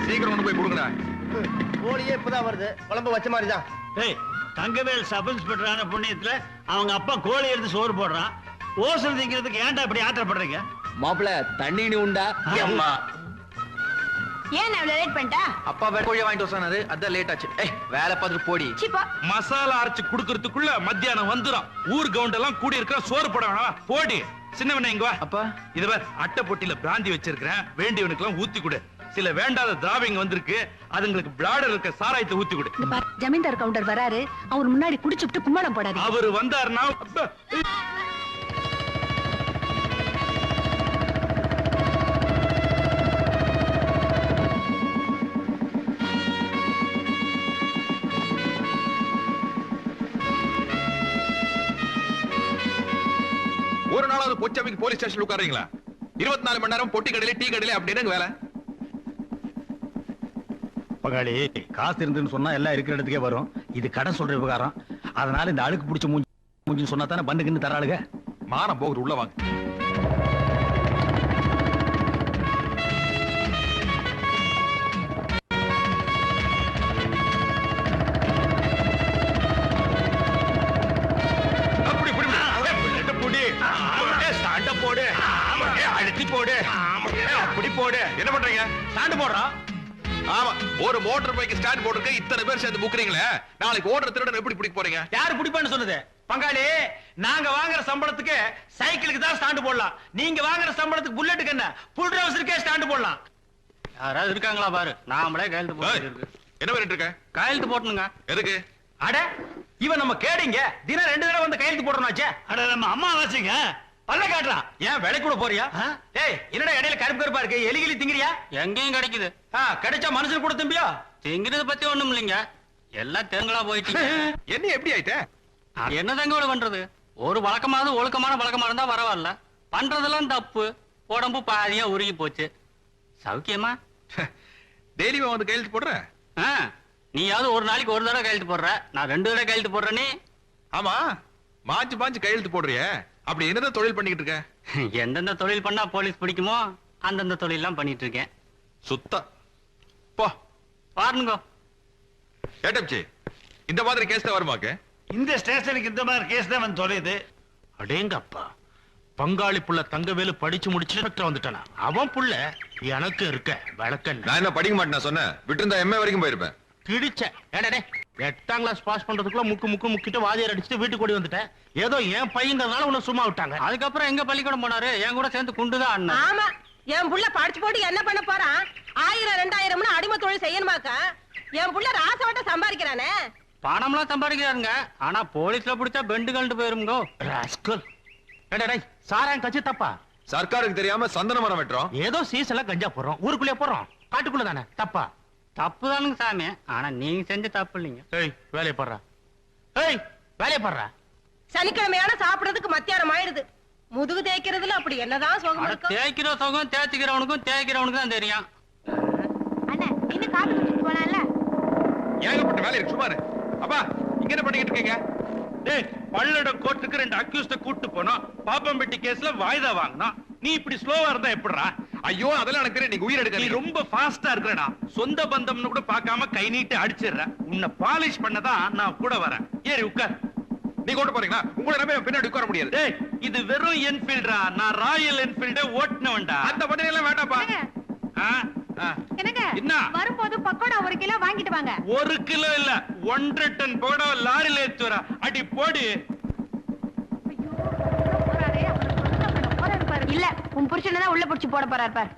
சீக்கிரம் கொண்டு போய் கொடுங்கடா. கோழியே இப்பதான் வருது, குழம்பு வச்ச மாதிரி தான். டேய், தங்கவேல் சப் இன்ஸ்பெக்டரான புண்ணியத்துல அவங்க அப்பா கோழி எடுத்து சோறு போடுறான். ஓசல் திங்கிறதுக்கு ஏன்டா இப்படி ஆத்திரப்படுறீங்க? மாப்பிள தண்ணி உண்டா? அம்மா ஏன் அவ்வளவு லேட் பண்ணிட்டா? அப்பா வேற கோழியை வாங்கிட்டு வந்தாரு, அதான் லேட் ஆச்சு. வேலை பார்த்துட்டு போடி. மசாலா அரைச்சு குடுக்கறதுக்குள்ள மத்தியானம் வந்துரும். ஊர் கவுண்ட் எல்லாம் கூடி இருக்கிற சோறு போட வேணாம். போடி சின்னவன இங்க வா. அப்பா இது வேற அட்டை பொட்டியில பிராந்தி வச்சிருக்கிறேன், வேண்டியவனுக்கு எல்லாம் ஊத்தி கொடு. சில வேண்டாத திராவிங்க வந்திருக்கு, அதுங்களுக்கு பிளாடர் இருக்க சாராயத்தை ஊத்தி கொடு. ஜமீன்தார் கவுண்டர் வராரு, அவர் முன்னாடி குடிச்சுட்டு கும்மாளம் போடாது. அவரு வந்தாருன்னா ஒரு நாளாவது பொச்சாமிக்கு போலீஸ் ஸ்டேஷன்ல உட்காருங்களா? 24 மணி நேரம் பொட்டி கடையில டீ கடையில அப்படின்னு வேலை. பகாளி, காசு இருந்துன்னு சொன்னா எல்லாம் இருக்கிற இடத்துக்கே வரும். இது கடன் சொல்ற விவகாரம். அதனால இந்த அழுக்கு பிடிச்ச மூஞ்சி சொன்னா தானே பண்ணுக்குன்னு தராளுங்க. மானம் போகுது, உள்ள வாங்க. போடு, அழுத்தி போடு, அப்படி போடு. என்ன பண்றீங்க? ஸ்டாண்ட் போடுறான். ஆமா, ஒரு மோட்டார் பைக் ஸ்டாண்ட் போட்டுருக்க இத்தனை பேர் சேர்ந்து புக்குறீங்களே, நாளைக்கு ஓடுற திருடன் எப்படி பிடிக்க போறீங்க? யாரு பிடிப்பான்னு சொன்னது? பங்காளி, நாங்க வாங்குற சம்பளத்துக்கு சைக்கிளுக்கு தான் ஸ்டாண்ட் போடலாம். நீங்க வாங்குற சம்பளத்துக்கு புல்லட்டுக்கு என்ன புல் ட்ரவுசருக்கே ஸ்டாண்ட் போடலாம். யாராவது இருக்காங்களா பாரு, நாமளே கையெழுத்து போட்டு. என்ன பண்ணிட்டு இருக்க? கையெழுத்து போட்டணுங்க. எதுக்கு? அட, இவன் நம்ம கேடிங்க தினம் 2 தடவை வந்து கையெழுத்து போடணும்னாச்சே. அட, நம்ம அம்மா வாசிங்க பல்ல காட்டுறான். ஏன் வேலை கூட போறியா? ஏய், என்னடா இடையில கருப்பு கருப்பா இருக்கு, எலிகிலி திங்கிறியா? எங்கேயும் கிடைக்குது. கிடைச்சா மனுஷன் கூட திம்பியா? திங்கிறத பத்தி ஒண்ணும் இல்லைங்க, எல்லாம் தேங்களா போயிட்டு. என்ன எப்படி ஆயிட்ட? என்ன தங்க பண்றது? ஒரு வழக்கமானது ஒழுக்கமான வழக்கமா இருந்தா பரவாயில்ல. பண்றதெல்லாம் தப்பு. உடம்பு பாதியா உருகி போச்சு. சௌக்கியமா? டெய்லியும் வந்து கையெழுத்து போடுற? நீயாவது ஒரு நாளைக்கு ஒரு தடவை கையெழுத்து போடுற, நான் 2 தடவை கையெழுத்து போடுறேனே. ஆமா, மாஞ்சு கையெழுத்து போடுறிய, அப்படி என்னதான் தொழில் பண்ணிக்கிட்டு இருக்க? எந்தெந்த தொழில் பண்ணா போலீஸ் பிடிக்குமோ அந்தந்த தொழில் எல்லாம் பண்ணிட்டு இருக்கேன். சுத்தா போ பாருங்க. ஏட்டப்சி, இந்த மாதிரி கேஸ் தான் வருமாக்கு? இந்த ஸ்டேஷனுக்கு இந்த மாதிரி கேஸ் தான் வந்து தொலையுது. அடேங்கப்பா, பங்காளி புள்ள தங்கவேலு படிச்சு முடிச்சு வந்துட்டானா? அவன் புள்ள எனக்கு இருக்க வழக்கம். நான் என்ன படிக்க மாட்டேன் சொன்னேன், விட்டு எம்ஏ வரைக்கும் போயிருப்பேன். கிடிச்ச 8ஆம் கிளாஸ் பாஸ் பண்றதுக்குள்ள முக்கிட்டு வாதியார் அடிச்சுட்டு வீட்டுக்கு ஓடி வந்துட்டேன். ஏதோ என் பையங்கிறதுனால உன்னை சும்மா விட்டாங்க. அதுக்கப்புறம் எங்க பள்ளிக்கூடம் போனாரு? என் கூட சேர்ந்து குண்டுதான் அண்ணா. ஆமா, என் புள்ள படிச்சு போட்டு என்ன பண்ண போறான்? 1000 2000 அடிமை தொழில் செய்யணுமாக்கா? என் புள்ள ராசவட்ட சம்பாதிக்கிறானே. பணம்லாம் சம்பாதிக்கிறாருங்க, ஆனா போலீஸ்ல பிடிச்சா பெண்டு கழண்டு போயிருங்க. சாராயம் கட்சி தப்பா? சர்க்காருக்கு தெரியாம சந்தன மரம் வெட்டுறோம். ஏதோ சீசன்ல கஞ்சா போடுறோம், ஊருக்குள்ளே போறோம், காட்டுக்குள்ள தானே. தப்பா? தப்பு தானுங்க சாமி, ஆனா நீங்க செஞ்ச தப்பு இல்லைங்க. வேலையை பாடுறா, வேலையை பாடுறா. சனிக்கிழமையான சாப்பிடுறதுக்கு மத்தியானம் ஆயிடுது. முதுகு தேய்க்கிறதுல அப்படி என்னதான் சுகம் இருக்கு? தேய்க்கிற சுகம் தேய்ச்சிக்கிறவனுக்கும் தேய்க்கிறவனுக்கும் தான் தெரியும். அண்ணா, இன்னும் காப்பி குடிச்சிட்டு போனால ஏகப்பட்ட வேலை இருக்கு, சுமாரு. அப்பா, இங்க என்ன பண்ணிக்கிட்டு இருக்கீங்க? பல்லடம் கோர்ட்டுக்கு 2 அக்யூஸ்ட கூட்டு போனோம். பாப்பம்பட்டி கேஸ்ல வாய்தா வாங்கினோம். நீ இப்படி ஸ்லோவா இருந்தா எப்படிடா? ஐயோ, அதெல்லாம் எனக்கு தெரியும், நீங்க உயிர் நீ எடுக்க ரொம்ப ஃபாஸ்டா இருக்கறடா. சொந்த பந்தம்னு கூட பார்க்காம கை நீட்டி அடிச்சிடுற. உன்னை பாலிஷ் பண்ணதான் நான் கூட வரேன். ஏறி உட்கார். நீங்க ஓட்ட போறீங்களா? உங்களை நம்பி பின்னாடி உட்கார முடியாது. இது வெறும் என்ஃபீல்டா, நான் ராயல் என்ஃபீல்டே ஓட்டுனவன்டா. அந்த பட்டனை எல்லாம் வேண்டாப்பா. என்னங்க, என்ன வரும்போது பக்கோடா 1 கிலோ வாங்கிட்டு வாங்க. 1 கிலோ இல்ல, 1.5 டன் பக்கோடா லாரில ஏத்து வர. அடி போடு. இல்ல, உன் புருஷனை தான் உள்ள புடிச்சு போட போறாரு பார்.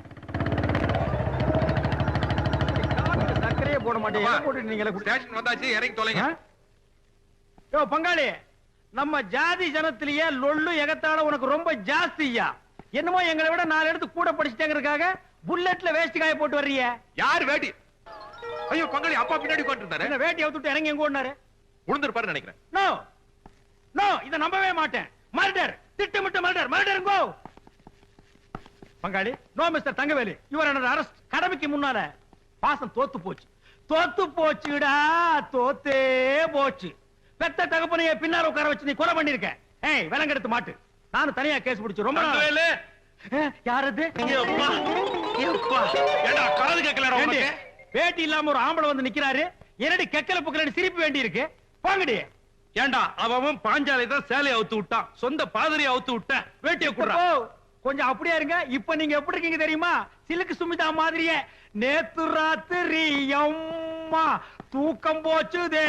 சக்கரையே போட மாட்டேன், போட்டு நீங்க ஸ்டேஷன் வந்தாச்சு, இறங்கி தொலைங்க. பங்காளி, நம்ம ஜாதி ஜனத்திலேயே லொள்ளு எகத்தால உனக்கு ரொம்ப ஜாஸ்தியா. என்னமோ எங்களை விட 4 எடுத்து கூட படிச்சுட்டேங்கிறதுக்காக புல்லட்ல வேஷ்டி காய போட்டு வர்றீங்க. யார் வேட்டி? ஐயோ பங்காளி, அப்பா பின்னாடி உட்கார்ந்து இருந்தாரு. என்ன வேட்டி அவுத்துட்டு இறங்கி எங்க ஓடினாரு? உளுந்திருப்பாரு நினைக்கிறேன். நோ நோ, இத நம்பவே மாட்டேன். மர்டர், திட்டமிட்ட மர்டர். Murder go. பங்காளி, no mister Thangavelu, your under arrest. கடமைக்கு முன்னால பாசம் தோத்து போச்சு. தோத்து போச்சுடா, தோத்தே போச்சு. பெத்த தகப்பனைய பின்னால உட்கார வச்சு நீ கொலை பண்ணிருக்க. விலங்கெடுத்து மாட்டு. நானும் தனியா கேஸ் பிடிச்சு ரொம்ப தங்கவேலு, யாரது? எப்பா எப்பா ஏடா காது கேட்கலடா ஏண்டி, உனக்கு? வேட்டி இல்லாம ஒரு ஆம்பளை வந்து நிக்கிறாரு, என்னடி கெக்கல புக்கலன்னு சிரிப்பு வேண்டி இருக்கு? போங்கடி. ஏண்டா அவன் பாஞ்சாலை தான் சேலையை அவுத்து விட்டான், சொந்த பாதிரியை அவுத்து விட்டேன், வேட்டியை குடுறா. ஓ, கொஞ்சம் அப்படியே இருங்க. இப்ப நீங்க எப்படி இருக்கீங்க தெரியுமா? சிலுக்கு சுமிதா மாதிரியே. நேத்து ராத்திரி அம்மா தூக்கம் போச்சுதே.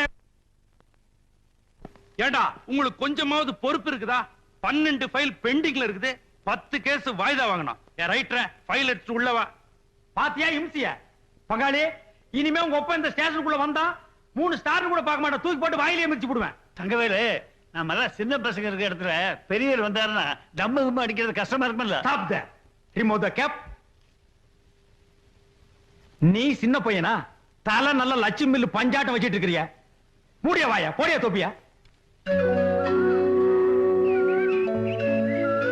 ஏண்டா உங்களுக்கு கொஞ்சமாவது பொறுப்பு இருக்குதா? 12 ஃபைல் பெண்டிங்ல இருக்குது, 10 கேஸ் வாய்தா வாங்கணும். ஏன் ரைட்டர ஃபைல் எடுத்து உள்ளவா. பாத்தியா இம்சிய? பங்காளி, இனிமே உங்க ஒப்ப இந்த ஸ்டேஷனுக்குள்ள வந்தா 3 ஸ்டார் கூட பார்க்க மாட்டேன், தூக்கி போட்டு வாயிலே மிதிச்சு போடுவேன். தங்கவேலு, நம்ம எல்லாம் சின்ன பசங்க இருக்க இடத்துல பெரியவர் வந்தாருன்னா தம்ம கும்ம அடிக்கிறது கஷ்டமா இருக்கும்ல. Stop that. Remove the cap. நீ சின்ன பையனா? தலை நல்ல லட்சுமி மில்லு பஞ்சாட்டம் வச்சிட்டு இருக்கிறிய. மூடிய வாயா, போடிய தொப்பியா.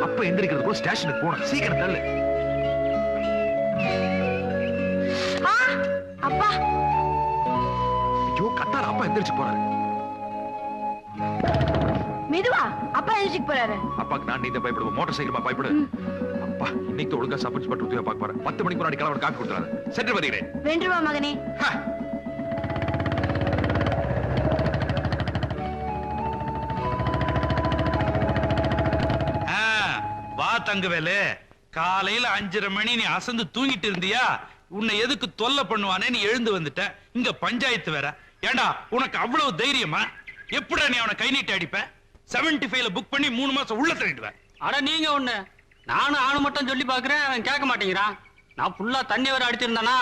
அப்ப எந்திரிக்கிறதுக்குள்ள ஸ்டேஷனுக்கு போகணும். சீக்கிரம் தள்ளு. அப்பா ஐயோ கத்தார, அப்பா எந்திரிச்சு போறாரு. மெதுவா, அப்பா எழுச்சிக்கு போறாரு. அப்பாக்கு நான் நீந்த பயப்படுவோம், மோட்டார் சைக்கிள் பயப்படு. அப்பா இன்னைக்கு ஒழுங்கா சப் இன்ஸ்பெக்டர் உதவியா பார்க்க போறேன். 10 மணிக்கு முன்னாடி கிளம்ப காப்பி கொடுத்துறாரு. சென்று வருகிறேன். வென்றுவா மகனே. வா தங்கவேலு, காலையில 5:30 மணி நீ அசந்து தூங்கிட்டு இருந்தியா? உன்னை எதுக்கு தொல்லை பண்ணுவானே நீ எழுந்து வந்துட்ட. இங்க பஞ்சாயத்து வேற. ஏண்டா உனக்கு அவ்வளவு தைரியமா? எப்படா நீ அவனை கை நீட்டி அடிப்ப? 75ல புக் பண்ணி 3 மாசம் உள்ள தள்ளிடுவேன். அட நீங்க ஒண்ணு, நானும் ஆணு மட்டும் சொல்லி பாக்குறேன், அவன் கேட்க மாட்டேங்கிறான். நான் ஃபுல்லா தண்ணி வர அடிச்சிருந்தானா,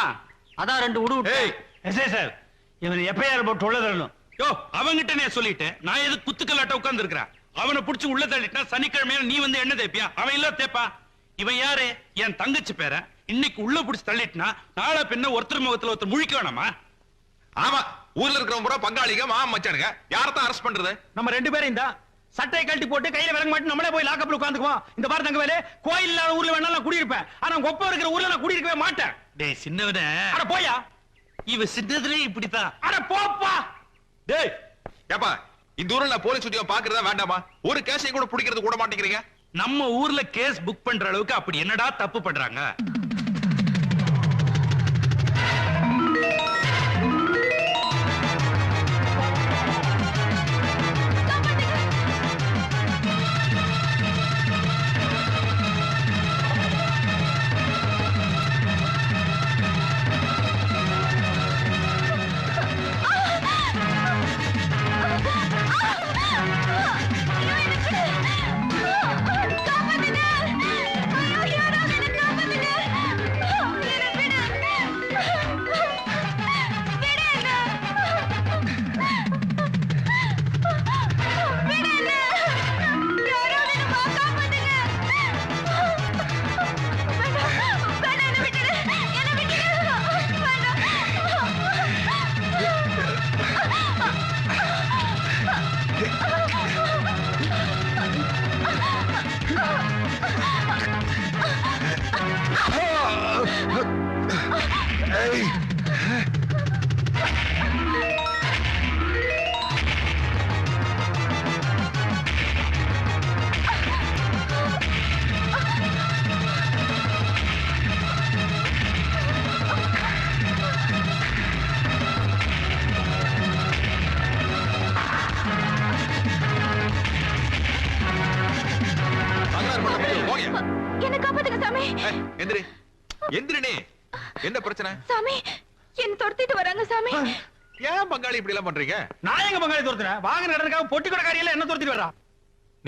அதான் 2 உடு விட்டேன். ஏய் எஸ்ஐ சார், இவன் எப்பயார் போட்டு உள்ள தரணும். யோ, அவங்கிட்ட நான் சொல்லிட்டேன். நான் எதுக்கு குத்துக்கல்லாட்ட உட்கார்ந்து இருக்கிறேன்? அவனை புடிச்சு உள்ள தள்ளிட்டா சனிக்கிழமையில நீ வந்து என்ன தேப்பியா? அவன் இல்ல தேப்பா. இவன் யாரு? என் தங்கச்சி பேர. இன்னைக்கு உள்ள புடிச்சு தள்ளிட்டுனா நாளை பின்ன ஒருத்தர் முகத்துல ஒருத்தர் முழிக்க வேணாமா? ஆமா, ஊர்ல இருக்கிறவங்க பூரா பங்காளிங்க, மாமா மச்சானுங்க. யாரத்தான் அரெஸ்ட் பண்றது? நம்ம 2 பேரும் இந்த சட்டையை கழட்டி போட்டு கையில விலங்க மாட்டி நம்மளே போய் லாக்கப்ல உட்கார்ந்துக்குவோம். இந்த பாரு தங்கவேலு, கோயில் இல்லாத ஊர்ல வேணா நான் குடியிருப்பேன், ஆனா உங்க ஒப்ப இருக்கிற ஊர்ல நான் குடியிருக்கவே மாட்டேன். டேய் சின்னவனே, அட போயா. இவ சின்னதுலே இப்படித்தான். அட போப்பா. டேய் ஏப்பா, இந்த ஊர்ல நான் போலீஸ் உத்தியோகம் பாக்குறதா வேண்டாமா? ஒரு கேஸையும் கூட பிடிக்கிறது கூட மாட்டேங்கிறீங்க. நம்ம ஊர்ல கேஸ் புக் பண்ற அளவுக்கு அப்படி என்னடா தப்பு பண்றாங்க? என்ன காப்பாத்துங்க சாமி. எந்திரி எந்திரினே. என்ன பிரச்சனை? சாமி, என்ன துரத்திட்டு வராங்க சாமி. ஏன் பங்காளி இப்படி எல்லாம் பண்றீங்க? நான் எங்க பங்காளி துரத்துறேன்? வாகன கடனுக்காக பொட்டி கடைக்காரியில என்ன துரத்திட்டு வரா?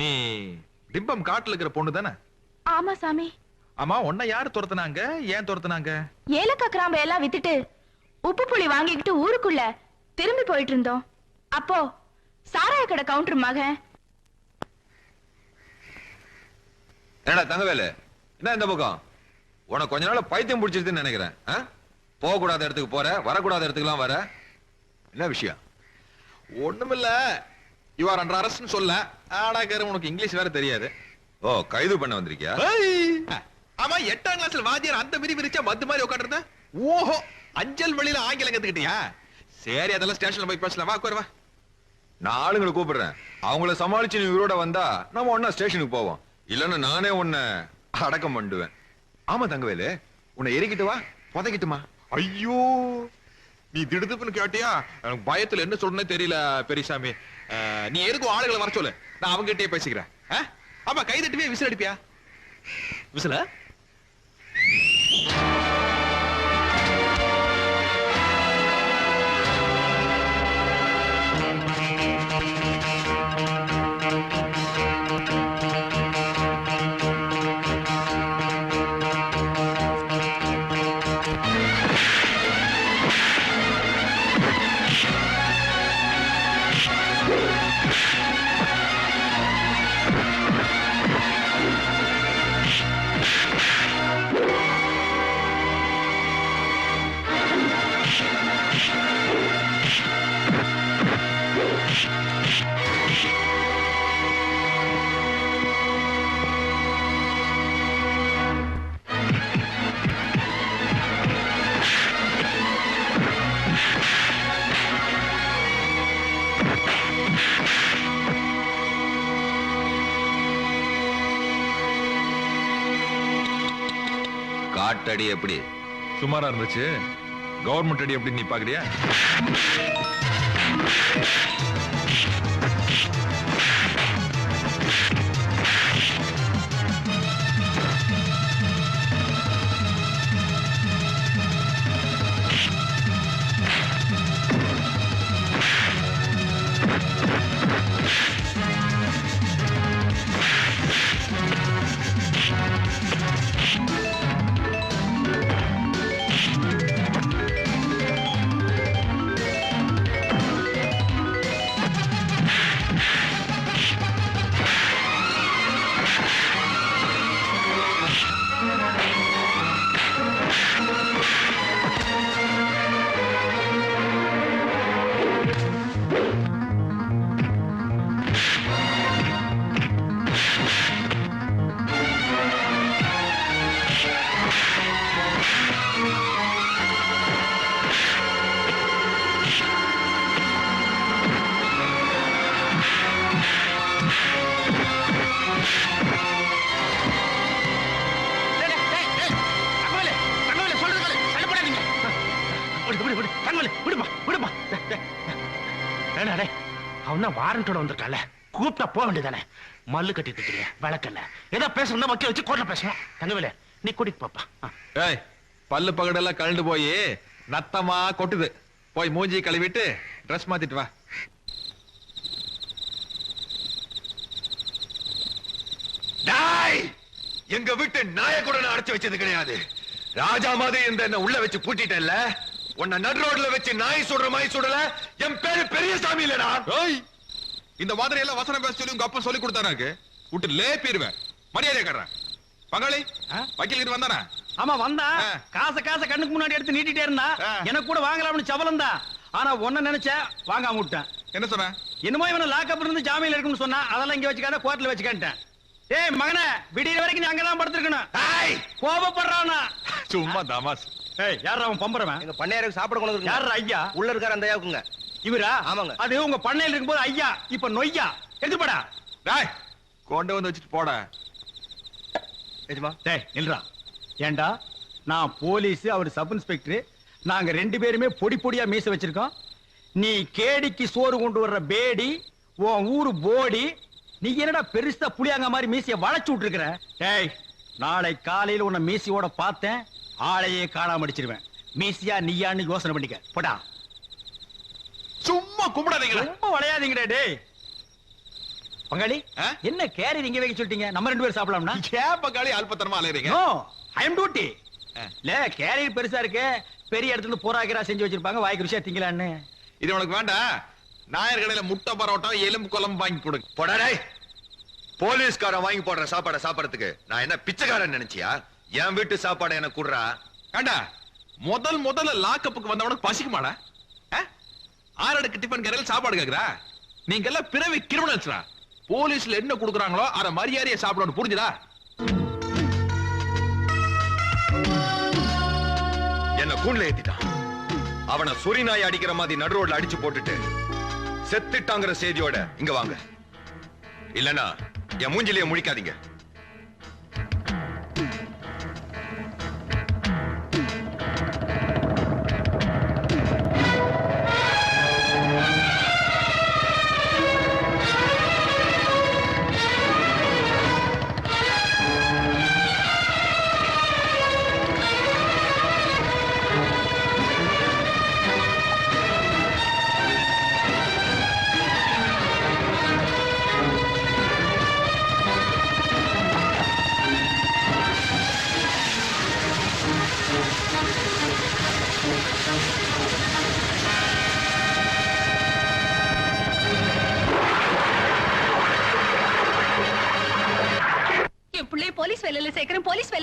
நீ டிம்பம் காட்டுல இருக்கிற பொண்ணு தானே? ஆமா சாமி. ஆமா, உன்னை யாரு துரத்துனாங்க? ஏன் துரத்துனாங்க? ஏலக்காய் கிராம்பு எல்லாம் வித்துட்டு உப்பு புளி வாங்கிக்கிட்டு ஊருக்குள்ள திரும்பி போயிட்டு இருந்தோம். அப்போ சாராய கடை கவுண்டர் மகன். என்னடா தங்கவேலு, என்ன இந்த பக்கம்? உனக்கு கொஞ்ச நாள் பைத்தியம் பிடிச்சிருதுன்னு நினைக்கிறேன். போக கூடாத இடத்துக்கு போற, வரக்கூடாத இடத்துக்குலாம் வர. என்ன விஷயம்? ஒண்ணுமில்ல, யூ ஆர் அண்டர் அரெஸ்ட்னு சொல்ல. ஆடாக்கார, உனக்கு இங்கிலீஷ் வேற தெரியாது. ஓ, கைது பண்ண வந்திருக்கியா? ஆமா, 8ஆம் கிளாஸ்ல வாத்தியார் அந்த விரி விரிச்சா மத்து மாதிரி உட்காந்துருந்த. ஓஹோ, அஞ்சல் வழியில ஆங்கிலம் கத்துக்கிட்டியா? சரி, அதெல்லாம் ஸ்டேஷன்ல போய் பேசலாம். வா, உட்காரு வா. நான் ஆளுங்களை கூப்பிடுறேன். அவங்கள சமாளிச்சு நீ உயிரோட வந்தா நம்ம ஒன்னா ஸ்டேஷனுக்கு போவோம். இல்லன்னா நானே உன்னை அடக்கம் பண்ணுவேன். ஆமா தங்கவேலு, உன்னை எரிக்கிட்டு வா புதைக்கிட்டுமா? ஐயோ, நீ திடுதுப்புன்னு கேட்டியா? எனக்கு பயத்துல என்ன சொல்றேன்னு தெரியல பெரியசாமி. நீ எதுக்கும் ஆளுகளை வர சொல்லு, நான் அவங்க கிட்டே பேசிக்கிறேன். ஆமா, கை தட்டுவே விசில் அடிப்பியா? விசில காட்டடி எப்படி? சுமாரா இருந்துச்சு. கவர்மெண்ட் அடி எப்படி நீ பாக்குறியா? வாரண்டோட வந்திருக்கால, கூப்பிட்டா போக வேண்டியதானே? மல்லு கட்டிட்டு இருக்கிறீங்க, விளக்கல்ல. ஏதோ பேசணும்னா வக்கீல் வச்சு கோர்ட்ல பேசணும். தங்கவேலு, நீ கூட்டிட்டு போப்பா. ஏய், பல்லு பகடெல்லாம் கழண்டு போய் நத்தமா கொட்டுது. போய் மூஞ்சி கழுவிட்டு ட்ரெஸ் மாத்திட்டு வா. டாய், எங்க வீட்டு நாய கூட நான் அடைச்சு வச்சது கிடையாது. ராஜா மாதிரி இந்த என்ன உள்ள வச்சு பூட்டிட்டேன்ல, உன்னை நடு ரோட்ல வச்சு நாய் சுடுற மாதிரி சுடல. என் பேரு பெரியசாமி இல்லடா. ஏய், இந்த மாதிரி எல்லாம் வசனம் பேச சொல்லி உங்க அப்பா சொல்லி கொடுத்தாரு. விட்டு லேப்பிடுவேன். மரியாதை கட்டுறேன். பங்காளி, வக்கீல் வந்தானா? ஆமா வந்தா. காசை கண்ணுக்கு முன்னாடி எடுத்து நீட்டிட்டே இருந்தா. எனக்கு கூட வாங்கலாம்னு சவலம் தான். ஆனா ஒன்ன நினைச்ச வாங்காம விட்டேன். என்ன சொன்ன? என்னமோ இவனை லாக்கப் இருந்து ஜாமீன்ல இருக்குன்னு சொன்னா. அதெல்லாம் இங்க வச்சுக்காத, கோர்ட்ல வச்சுக்கிட்டேன். ஏய் மகனே, விடிய வரைக்கும் நீ அங்கதான் படுத்திருக்கணும். கோபப்படுறானா? சும்மா தமாஸ். ஏய், யாரா அவன் பம்பறவன்? எங்க பண்ணையாருக்கு சாப்பிட கொண்டு வந்து யாரா ஐயா? உள்ள இருக்கார அந்த ஐயாவுக்குங்க. இவரா? ஆமாங்க. அது உங்க பண்ணையில இருக்கும்போது ஐயா, இப்ப நொய்யா. எடுத்து போடா. டேய், கொண்டு வந்து வச்சுட்டு போடா. எஜமா, டேய் நில்றா. ஏண்டா, நான் போலீஸ், அவர் சப் இன்ஸ்பெக்டர். நாங்க ரெண்டு பேருமே பொடி பொடியா மீச வச்சிருக்கோம். நீ கேடிக்கு சோறு கொண்டு வர்ற பேடி, உன் ஊரு போடி. நீ என்னடா பெருசா புளியாங்க மாதிரி மீசைய வளைச்சு விட்டுருக்கிற? டேய், நாளை காலையில உன்னை மீசியோட பார்த்தேன், ஆளையே காணாம அடிச்சிருவேன். மீசியா நீயான்னு யோசனை பண்ணிக்க. போடா. சும்மா கும்பிடாதீங்களா? ரொம்ப வளையாதீங்கடா. டேய் பங்காளி, என்ன கேரி நீங்க வைக்க சொல்லிட்டீங்க? நம்ம ரெண்டு பேரும் சாப்பிடலாம்னா? ஏன் பங்காளி அல்பத்தனமா அலையறீங்க? நோ, ஐ அம் டியூட்டி. இல்ல, கேரியர் பெருசா இருக்கு, பெரிய இடத்துல போராக்கிரா செஞ்சு வச்சிருப்பாங்க, வாய்க்கு ருசியா திங்கலான்னு. இது உனக்கு வேண்டாம். நாயர் கடையில முட்டை பரோட்டம் எலும்பு குழம்பு வாங்கி கொடுங்க. போடா டேய். போலீஸ்காரன் வாங்கி போடுற சாப்பாடை சாப்பிடறதுக்கு நான் என்ன பிச்சைக்காரன் நினைச்சியா? என் வீட்டு சாப்பாடை எனக்கு குடுறா. கண்டா, முதல்ல லாக்கப்புக்கு வந்தவனுக்கு பசிக்குமாடா? ஆறடுக்கு டிஃபன் கடையில் சாப்பாடு கேக்குறா? நீங்க எல்லாம் பிறவி கிரிமினல்ஸ்ரா. போலீஸ்ல என்ன கொடுக்குறாங்களோ அத மரியாதையை சாப்பிடணும், புரிஞ்சுதா? என்ன கூண்ல ஏத்திட்டான். அவனை சொறி நாய் அடிக்கிற மாதிரி நடு ரோட்ல அடிச்சு போட்டுட்டு செத்துட்டாங்கிற செய்தியோட இங்க வாங்க. இல்லனா என் மூஞ்சிலேயே முழிக்காதீங்க.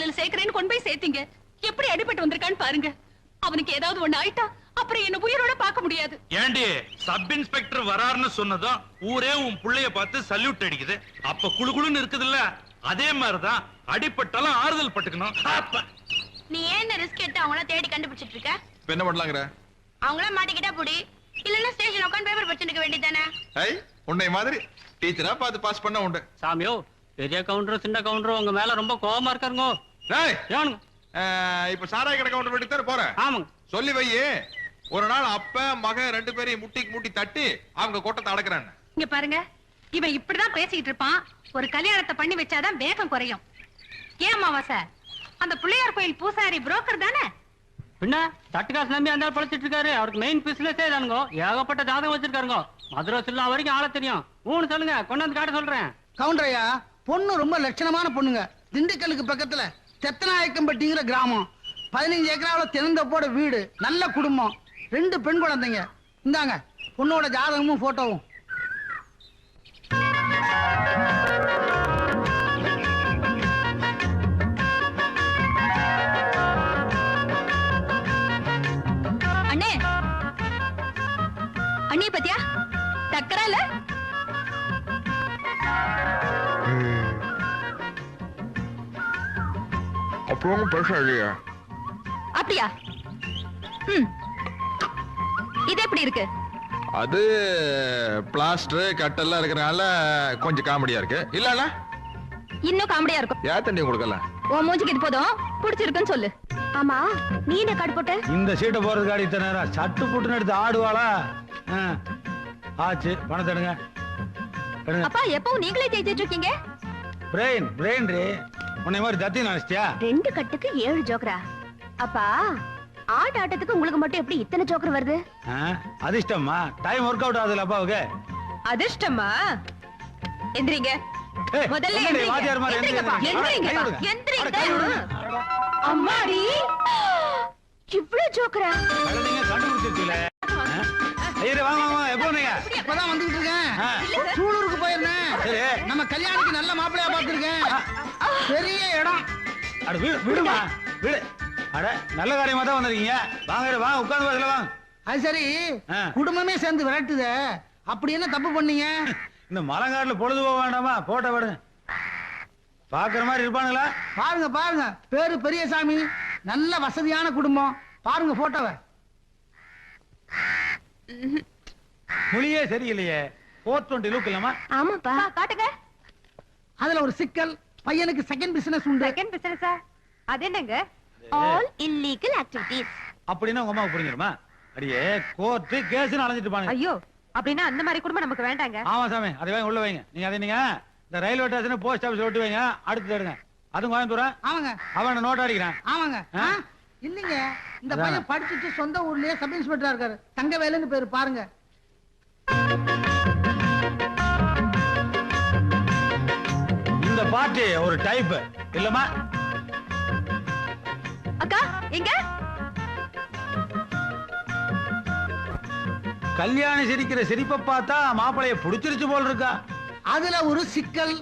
ஹாஸ்பிடல்ல சேர்க்கிறேன்னு கொண்டு போய் சேர்த்தீங்க. எப்படி அடிபட்டு வந்திருக்கான்னு பாருங்க. அவனுக்கு ஏதாவது ஒண்ணு ஆயிட்டா அப்புறம் என்ன உயிரோட பார்க்க முடியாது. ஏண்டி சப் இன்ஸ்பெக்டர் வராருன்னு சொன்னதும் ஊரே உன் புள்ளைய பார்த்து சல்யூட் அடிக்குது. அப்ப குளுகுளுன்னு இருக்குதுல்ல, அதே மாதிரிதான் அடிபட்டாலும் ஆறுதல் பட்டுக்கணும். நீ ஏன் ரிஸ்க் எடுத்து அவங்கள தேடி கண்டுபிடிச்சிட்டு இருக்க? இப்ப என்ன பண்ணலாங்கற? அவங்கள மாட்டிக்கிட்டா புடி, இல்லன்னா ஸ்டேஷன் உட்கார்ந்து பேப்பர் படிச்சுக்க வேண்டியதானே. உன்னை மாதிரி டீச்சரா பார்த்து பாஸ் பண்ண உண்டு. சாமியோ, பெரிய கவுண்டர் சின்ன கவுண்டர் உங்க மேல ரொம்ப கோவமா இருக்காருங்க. ஏனுங்க? இப்ப சாராய கடை கவுண்டர் வீட்டுக்கு தான் போறேன். ஆமாங்க. சொல்லி வை, ஒரு நாள் அப்ப மக ரெண்டு பேரையும் முட்டிக்கு முட்டி தட்டி அவங்க கோட்டத்தை அடக்குறாங்க. இங்க பாருங்க, இவன் இப்படிதான் பேசிக்கிட்டு இருப்பான். ஒரு கல்யாணத்தை பண்ணி வச்சாதான் வேகம் குறையும். ஏன் மாவாச, அந்த பிள்ளையார் கோயில் பூசாரி புரோக்கர் தானே? பின்ன தட்டுக்காசு நம்பி அந்த பழச்சிட்டு இருக்காரு. அவருக்கு மெயின் பிசினஸே தானுங்க. ஏகப்பட்ட ஜாதகம் வச்சிருக்காருங்க. மதுரை சில்லா வரைக்கும் ஆள தெரியும். ஊன்னு சொல்லுங்க, கொண்டு வந்து காட்ட சொல்றேன். கவுண்டரையா, பொண்ணு ரொம்ப லட்சணமான பொண்ணுங்க. திண்டுக்கலுக்கு பக்கத்துல தெத்தநாயக்கம்பட்டிங்கிற கிராமம். 15 ஏக்கராவில் திறந்தப்போட வீடு, நல்ல குடும்பம், 2 பெண் குழந்தைங்க. இந்தாங்க பொண்ணோட ஜாதகமும் போட்டோவும். அண்ணே, அண்ணே பத்தியா டக்கரால அப்புறம் பேசலையா? அப்படியா? இது எப்படி இருக்கு? அது பிளாஸ்டர் கட்டெல்லாம் இருக்கறனால கொஞ்சம் காமெடியா இருக்கு. இல்லனா இன்னும் காமெடியா இருக்கும். யா தண்ணி கொடுக்கல. ஓ மூஞ்சிக்கு இது போதும், பிடிச்சிருக்குன்னு சொல்லு. ஆமா, நீ என்ன கார்டு போட்ட? இந்த சீட்டை போறதுக்கு அடி இத்தனை நேரம் சட்டு புட்டுன்னு எடுத்து ஆடுவாளா? ஆச்சு, பணத்தை எடுங்க. அப்பா, எப்பவும் நீங்களே ஜெயிச்சிட்டு இருக்கீங்க. பிரெயின் பிரெயின் ரே, உன்னை மாதிரி தத்தி நினைச்சிட்டியா? 2 கட்டுக்கு 7 ஜோக்கரா? அப்பா, ஆட்டத்துக்கு உங்களுக்கு மட்டும் எப்படி இத்தனை ஜோக்கர் வருது? அதிர்ஷ்டமா? டைம் ஒர்க் அவுட் ஆகுதுல அப்பாவுக்கு. அதிர்ஷ்டமா? எந்திரிங்க. முதல்ல வாத்தியார் மாதிரி எந்திரிங்க. அம்மாடி, இவ்ளோ ஜோக்கரா? நீங்க கண்டுபிடிச்சிருக்கீங்களே. ஐயரே வாங்க வாங்க, எப்போ வந்தீங்க? இப்பதான் வந்துகிட்டு இருக்கேன். சூலூருக்கு போயிருந்தேன். சரி, நம்ம கல்யாணிக்கு நல்ல மாப்பிள்ளையா பார்த்திருக்கேன். பெரிய இடம். அட விடுமா, விடு. அட நல்ல காரியமா தான் வந்திருக்கீங்க. வாங்க வாங்க, உட்கார்ந்து வாங்க வாங்க. அது சரி, குடும்பமே சேர்ந்து விரட்டுதே, அப்படி என்ன தப்பு பண்ணீங்க? இந்த மலங்காட்டுல பொழுது போக வேண்டாமா? போட்ட விடுங்க. பாக்குற மாதிரி இருப்பானுங்களா? பாருங்க பாருங்க, பேரு பெரியசாமி, நல்ல வசதியான குடும்பம். பாருங்க போட்டோவை. மொழியே சரியில்லையே. 420 லுக் இல்லமா? ஆமாப்பா, காட்டுங்க. அதுல ஒரு சிக்கல், பையனுக்கு செகண்ட் பிசினஸ் உண்டு. செகண்ட் பிசினஸா? அது என்னங்க? All illegal activities. அப்படின்னா உங்க அம்மாவுக்கு புரிஞ்சிருமா? அடியே, கோர்ட் கேஸ்னு அலைஞ்சிட்டு பாருங்க. ஐயோ, அப்படின்னா அந்த மாதிரி குடும்பம் நமக்கு வேண்டாங்க. ஆமா சாமி, அதை வாங்க உள்ள வைங்க. நீங்க அதை நீங்க இந்த ரயில்வே ஸ்டேஷன் போஸ்ட் ஆபீஸ் ஒட்டி வைங்க. அடுத்து எடுங்க. அதுவும் கோயம்புத்தூரா? ஆமாங்க. அவன் நோட் அடிக்கிறான். ஆமாங்க. இல்லீங்க, இந்த பையன் படிச்சுட்டு சொந்த ஊர்லயே சப் இன்ஸ்பெக்டரா இருக்காரு. தங்கவேலுன்னு பேரு. பாருங்க. இந்த பார்ட்டி ஒரு டைப் இல்லமா? அக்கா, எங்க? கல்யாணி சிரிக்கிற சிரிப்பை பார்த்தா மாப்பிளைய புடிச்சிருச்சு போல் இருக்கா. அதுல ஒரு சிக்கல்,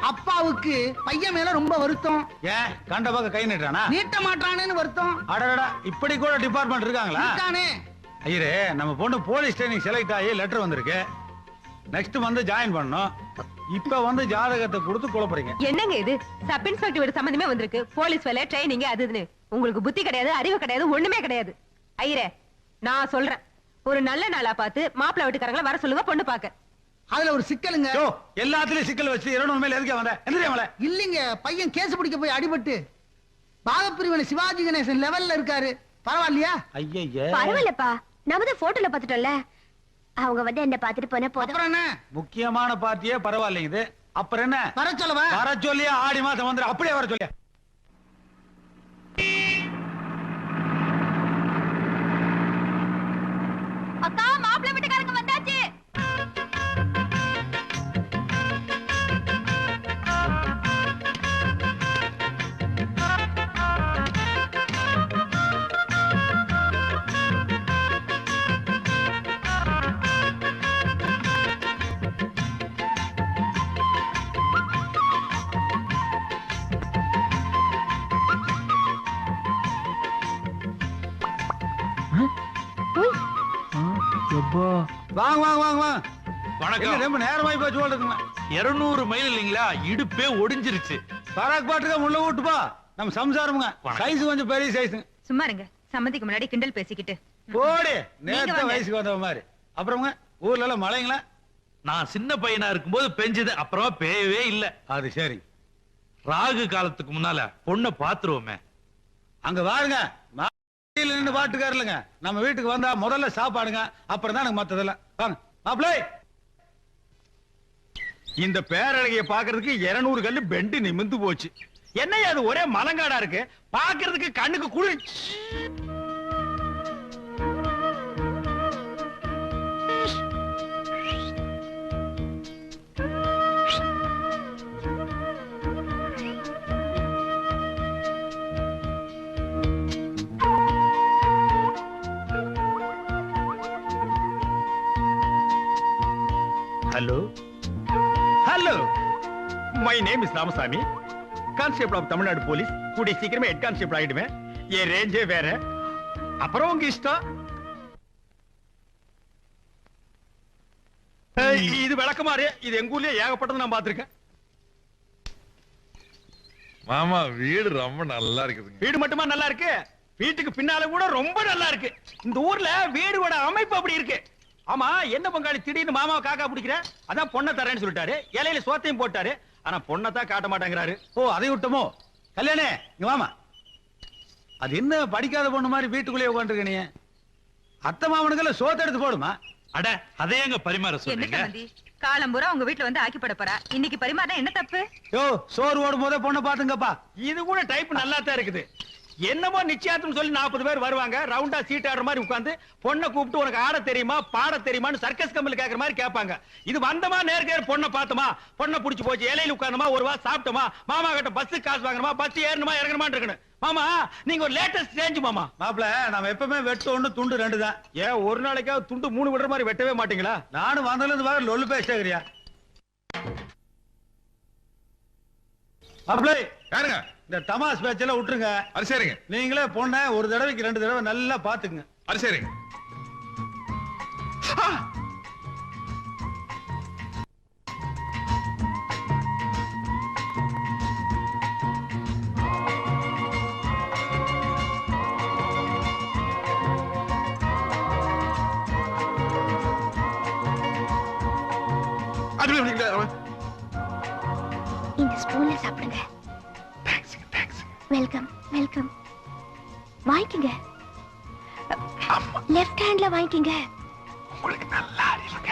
அப்பாவுக்கு பையன் மேல ரொம்ப வருத்தம். ஏன் கண்ட பக்கம் கை நீட்டானா? நீட்ட மாட்டானேன்னு வருத்தம். அடடா, இப்படி கூட டிபார்ட்மெண்ட் இருக்காங்களா? இருக்கானே. ஐயரே, நம்ம பொண்ணு போலீஸ் ட்ரைனிங் செலக்ட் ஆகி லெட்டர் வந்திருக்கு. நெக்ஸ்ட் வந்து ஜாயின் பண்ணணும். இப்ப வந்து ஜாதகத்தை கொடுத்து குழப்பறீங்க. என்னங்க இது? சப் இன்ஸ்பெக்டர் ஒரு சம்பந்தமே வந்திருக்கு. போலீஸ் வேலை, ட்ரைனிங், அதுன்னு. உங்களுக்கு புத்தி கிடையாது, அறிவு கிடையாது, ஒண்ணுமே கிடையாது. ஐயரே, நான் சொல்றேன், ஒரு நல்ல நாளா பார்த்து மாப்பிள்ளை வீட்டுக்காரங்களை வர சொல்லுங்க பொண்ணு பாக்க. அதுல ஒரு சிக்கலுங்க. எல்லாத்துலயும் சிக்கல் வச்சு 200 மேல எதுக்கே வந்த? எந்திரியாமல. இல்லீங்க, பையன் கேஸ் பிடிக்க போய் அடிபட்டு பாகப்பிரிவினை சிவாஜி கணேசன் லெவல்ல இருக்காரு. பரவாயில்லையா? ஐயய்யே, பரவாயில்லப்பா, நம்ம தான் போட்டோல பாத்துட்டோம்ல. அவங்க வந்து என்ன பாத்துட்டு போனா போதும். அப்புறம் என்ன? முக்கியமான பார்ட்டியே பரவாயில்லைங்க இது. அப்புறம் என்ன? வர சொல்லவா? வர சொல்லியா? ஆடி மாசம் வந்து அப்படியே வர சொல்லியா? அக்கா, மாப்பிள்ளை வீட்டுக்காரங்க வந்தாச்சு. அப்போ வாங்க வாங்க வாங்க வாங்க. வணக்கம். ரொம்ப நேரமாயி போச்சு சொல்றதுங்க. 200 மைல் இல்லைங்களா, இடுப்பே ஒடிஞ்சிருச்சு. பராக் பாட்டுக்க முள்ள விட்டுப்பா. நம்ம சம்சாரமுங்க. சைஸ் கொஞ்சம் பெரிய சைஸ். சும்மா இருங்க, சம்மதிக்கு முன்னாடி கிண்டல் பேசிக்கிட்டு. போடி நேத்த வாங்க. வயசுக்கு வந்த மாதிரி. அப்புறங்க ஊர்ல எல்லாம் மழைங்களா? நான் சின்ன பையனா இருக்கும்போது பெஞ்சது, அப்புறமா பேயவே இல்ல. அது சரி. ராகு காலத்துக்கு முன்னால பொண்ணை பாத்துருவோமே. அங்க வாருங்க, நின்று பாட்டுக்காருலங்க. நம்ம வீட்டுக்கு வந்தா முதல்ல சாப்பாடுங்க, அப்புறம் தான் எனக்கு மத்ததெல்லாம். வாங்க மாப்பிள்ளை. இந்த பேரழகிய பாக்குறதுக்கு 200 கல்லு பெண்டு நிமிந்து போச்சு. என்னையா அது ஒரே மலங்காடா இருக்கு, பாக்குறதுக்கு கண்ணுக்கு குளிர்ச்சி. Hello hello, my name is Ramasamy, constable of Tamil Nadu police. கூடிய சீக்கிரமே ஹெட் கான்ஸ்டேபிள் ஆயிடுவேன். என் ரேஞ்சே வேற. அப்புறம் உங்க இஷ்டம். இது விளக்கமாறு. இது எங்க ஊர்லயே ஏகப்பட்டது நான் பாத்திருக்கேன். மாமா வீடு ரொம்ப நல்லா இருக்குதுங்க. வீடு மட்டுமா நல்லா இருக்கு, வீட்டுக்கு பின்னால கூட ரொம்ப நல்லா இருக்கு. இந்த ஊர்ல வீடோட அமைப்பு அப்படி இருக்கு. ஆமா, என்ன பங்காளி திடீர்னு மாமாவை காக்கா பிடிக்கிற? அதான் பொண்ணை தரேன்னு சொல்லிட்டாரு, இலையில சோத்தையும் போட்டாரு. ஆனா பொண்ணை தான் காட்ட மாட்டேங்கிறாரு. ஓ, அதை விட்டமோ? கல்யாணே இங்க வாமா. அது என்ன படிக்காத பொண்ணு மாதிரி வீட்டுக்குள்ளேயே உட்காந்துருக்க நீ? அத்தை மாமனுக்கெல்லாம் சோத்த எடுத்து போடுமா? அட அதே எங்க பரிமாற என்ன சொல்றீங்க? சம்மந்தி, காலம்பூரா உங்க வீட்டுல வந்து ஆக்கிப்பட போறா, இன்னைக்கு பரிமாறினா என்ன தப்பு? யோ, சோறு ஓடும் போதே பொண்ணை பாத்துங்கப்பா. இது கூட டைப் நல்லா தான் இருக்குது. என்னமோ நிச்சயார்த்தம் சொல்லி 40 பேர் வருவாங்க, ரவுண்டா சீட் ஆடுற மாதிரி உட்கார்ந்து பொண்ணை கூப்பிட்டு உனக்கு ஆட தெரியுமா பாட தெரியுமான்னு சர்க்கஸ் கம்பெனி கேக்குற மாதிரி கேட்பாங்க. இது வந்தமா நேர்கேர் பொண்ணை பார்த்தோமா, பொண்ணை புடிச்சு போச்சு, இலையில உட்கார்ந்தமா, ஒரு வா சாப்பிட்டோமா, மாமா கிட்ட பஸ் காசு வாங்கணுமா, பஸ் ஏறணுமா இறங்கணுமா இருக்கணும். மாமா நீங்க ஒரு லேட்டஸ்ட் ரேஞ்ச் மாமா. மாப்பிள, நம்ம எப்பவுமே வெட்டு 1 துண்டு 2 தான். ஏன் ஒரு நாளைக்காவது துண்டு 3 விடுற மாதிரி வெட்டவே மாட்டீங்களா? நானும் வந்ததுல இருந்து வேற லொல்லு பேசுறியா? மாப்பிள யாருங்க? இந்த தமாஸ் பேச்செல்லாம் விட்டுருங்க. அது சரிங்க. நீங்களே பொண்ணை ஒரு தடவைக்கு 2 தடவை நல்லா பாத்துக்குங்க. அது சரிங்க. இந்த ஸ்பூன்ல சாப்பிடுங்க. Welcome welcome. வாங்கிக்கங்க. லெஃப்ட் ஹேண்ட்ல வாங்கிக்கங்க. உங்களுக்கு நல்லா அறிவுங்க.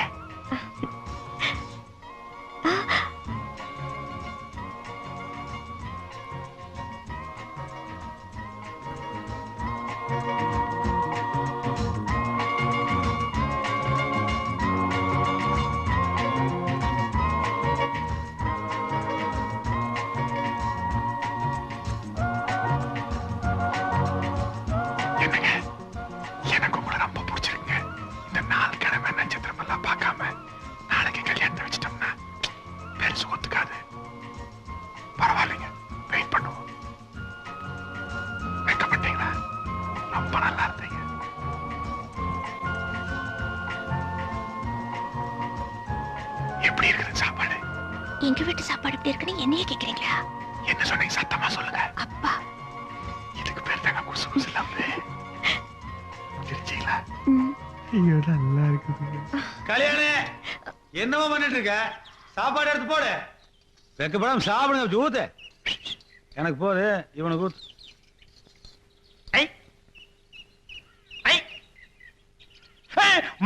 எனக்கு உங்களை ரொம்ப பிடிச்சிருக்குங்க. இந்த 4 கிழமை நட்சத்திரம் எல்லாம் பார்க்காம நாளைக்கு கல்யாணத்தை வச்சிட்டோம்னா பெருசு ஒத்துக்காது. பரவாயில்லைங்க, வெயிட் பண்ணுவோம். வைக்கப்பட்டீங்களா? ரொம்ப நல்லா இருந்தீங்க. எப்படி இருக்குது சாப்பாடு? எங்க வீட்டு சாப்பாடு எப்படி இருக்குன்னு என்னையே கேக்குறீங்களா? என்ன சொன்னீங்க? சத்தமா சொல்லுங்க. அப்பா. இதுக்கு பேர் தாங்க குசு குசு லம்பு. சிரிச்சீங்களா? கல்யாணே என்னவோ பண்ணிட்டு இருக்க? சாப்பாடு எடுத்து போடு. வெக்கப்படாம சாப்பிடுங்க. ஊத்து. எனக்கு போது, இவனுக்கு ஊத்து.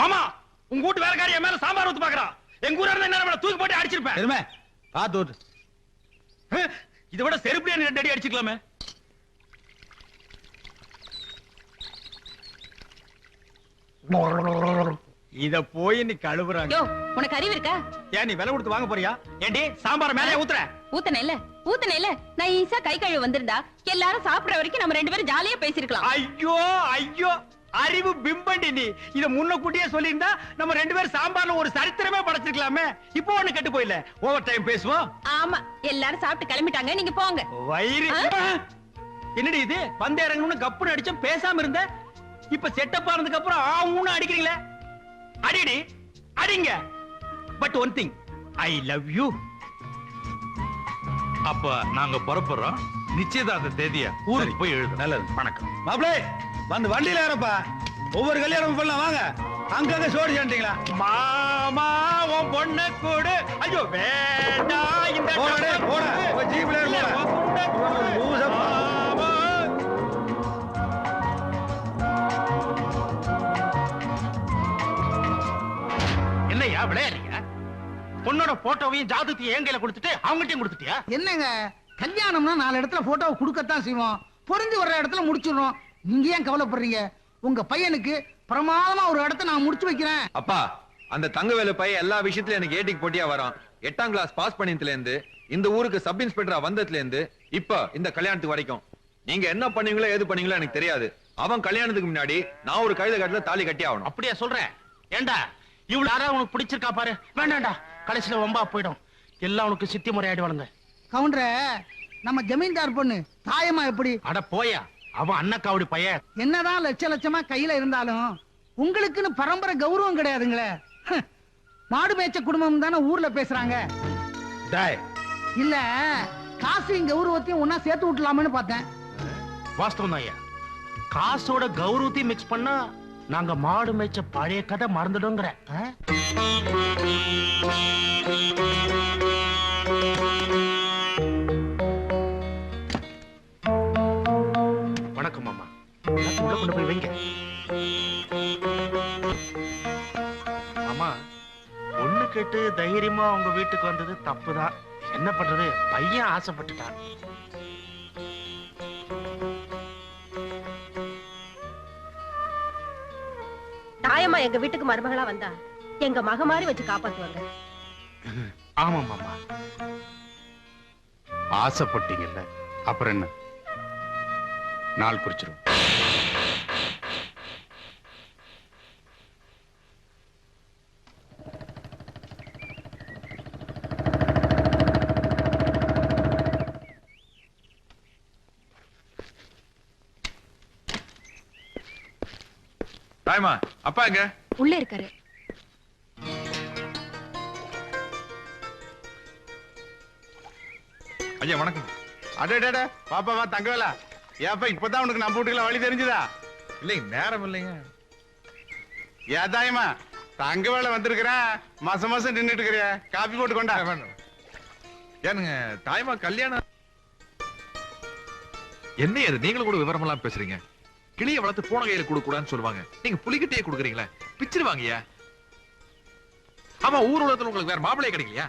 மாமா, உங்க வீட்டு வேலைக்காரி என் மேல சாம்பார் ஊத்து பாக்குறா. எங்க ஊரா இருந்தா என்ன தூக்கி போட்டு அடிச்சிருப்பேன். பெருமை பாத்து ஊத்து. இதை விட செருப்படியா 2 அடி அடிச்சுக்கலாமே. இத போய் நீ கழுவுறாங்க. யோ, உனக்கு அறிவு இருக்கா? ஏன் நீ விலை கொடுத்து வாங்க போறியா? ஏண்டி சாம்பார் மேலே ஊத்துற? ஊத்தனே நான் ஈஸா கை கழுவு வந்திருந்தா எல்லாரும் சாப்பிடுற வரைக்கும் நம்ம 2 பேரும் ஜாலியா பேசிருக்கலாம். ஐயோ ஐயோ, அறிவு பிம்பண்டி நீ. இத முன்னக்கூட்டியே சொல்லியிருந்தா நம்ம 2 பேரும் சாம்பார்ல ஒரு சரித்திரமே படைச்சிருக்கலாமே. இப்போ ஒண்ணு கெட்டு போயில. ஓவர் டைம் பேசுவோம். ஆமா, எல்லாரும் சாப்பிட்டு கிளம்பிட்டாங்க, நீங்க போங்க. வயிறு என்னடி இது? பந்து இறங்கணும்னு கப்புன்னு அடிச்சோம், பேசாம இருந்த. இப்ப செட்டப் ஆனதுக்கு அப்புறம் ஆ ஊன்னு அடிக்கிறீங்களே. அடிடி அடிங்க. But one thing, I love you. அப்ப நாங்க புறப்படுறோம். நிச்சயதார்த்த தேதிய ஊருக்கு போய் எழுது. நல்லது. வணக்கம். மாப்பிளே வந்து வண்டியில ஏறப்பா. ஒவ்வொரு கல்யாணம் பண்ணலாம் வாங்க. அங்கங்க சோடி சாண்டிங்களா? மாமா உன் பொண்ணு கூடு. ஐயோ வேண்டாம் இந்த போடா போடா. போய் ஜீப்ல ஏறு போடா. ஊசப்பா. என்னையா விளையாடுறீங்க? பொண்ணோட போட்டோவையும் ஜாதகத்தையும் என் கையில கொடுத்துட்டு அவங்ககிட்டயும் கொடுத்துட்டியா? என்னங்க கல்யாணம்னா 4 இடத்துல போட்டோவை கொடுக்கத்தான் செய்வோம். பொருந்தி வர்ற இடத்துல முடிச்சிடுறோம். நீங்க ஏன் கவலைப்படுறீங்க? உங்க பையனுக்கு பிரமாதமா ஒரு இடத்த நான் முடிச்சு வைக்கிறேன். அப்பா அந்த தங்கவேலு பையன் எல்லா விஷயத்திலும் எனக்கு ஏட்டிக்கு போட்டியா வரான். 8ஆம் கிளாஸ் பாஸ் பண்ணியதுல இருந்து இந்த ஊருக்கு சப் இன்ஸ்பெக்டரா வந்ததுல இருந்து இப்ப இந்த கல்யாணத்துக்கு வரைக்கும் நீங்க என்ன பண்ணீங்களோ ஏது பண்ணீங்களோ எனக்கு தெரியாது. அவன் கல்யாணத்துக்கு முன்னாடி நான் ஒரு கழுத கட்டல தாலி கட்டி ஆகணும். அப்படியே சொல்றேன். ஏண்டா இவ்வளவு யாரா உனக்கு பிடிச்சிருக்கா பாரு. வேண்டாம்டா, கடைசியில வம்பா போயிடும். எல்லாம் உனக்கு சித்தி முறையாடுவானுங்க. கவுண்டர நம்ம ஜமீன்தார் பொண்ணு தாயம்மா எப்படி? அட போயா, அவன் அண்ணக்காவடி பையன். என்னதான் லட்சமா கையில இருந்தாலும் உங்களுக்குன்னு பரம்பரை கௌரவம் கிடையாதுங்களே. மாடு மேய்ச்ச குடும்பம் தானே ஊர்ல பேசுறாங்க. டேய் இல்ல காசையும் கௌரவத்தையும் ஒன்னா சேர்த்து விட்டலாமன்னு பார்த்தேன். வாஸ்தவம் ஐயா, காசோட கௌரவத்தையும் மிக்ஸ் பண்ணா நாங்க மாடு மேய்ச்ச பழைய கதை மறந்துடுங்கிற. வணக்கம் மாமா. உள்ள கொண்டு போய் வைங்க. மாமா, பொண்ணு கேட்டு தைரியமா உங்க வீட்டுக்கு வந்தது தப்புதான். என்ன பண்றது, பையன் ஆசைப்பட்டுட்டான். தாயம்மா எங்க வீட்டுக்கு மருமகளா வந்தா எங்க மக மாதிரி வச்சு காப்பாத்துவாங்க. ஆமா மாமா, ஆசைப்பட்டீங்கல்ல, அப்புறம் என்ன? நாள் குறிச்சிரும். தாய்மா அப்பா எங்க? உள்ள இருக்காரு. ஐயா வணக்கம். அடடட பாப்பாவா தங்கவேலா, ஏப்பா இப்பதான் உனக்கு நம்ம வீட்டுக்குள்ள வழி தெரிஞ்சுதா? இல்லைங்க நேரம் இல்லைங்க. ஏதாயமா தங்கவேலை வந்திருக்கிறேன், மாசம் மாசம் நின்றுட்டு இருக்கிறிய, காப்பி போட்டு கொண்டா. ஏனுங்க தாய்மா கல்யாணம் என்ன அது? நீங்களும் கூட விவரமெல்லாம் பேசுறீங்க. கிளிய வளர்த்து போன கையில கொடுக்க கூடாதுன்னு சொல்லுவாங்க. நீங்க புலிகிட்டே கொடுக்குறீங்களே, பிச்சிருவாங்கயா. ஆமா, ஊர் உலகத்துல உங்களுக்கு வேற மாப்பிள்ளையே கிடைக்கலையா?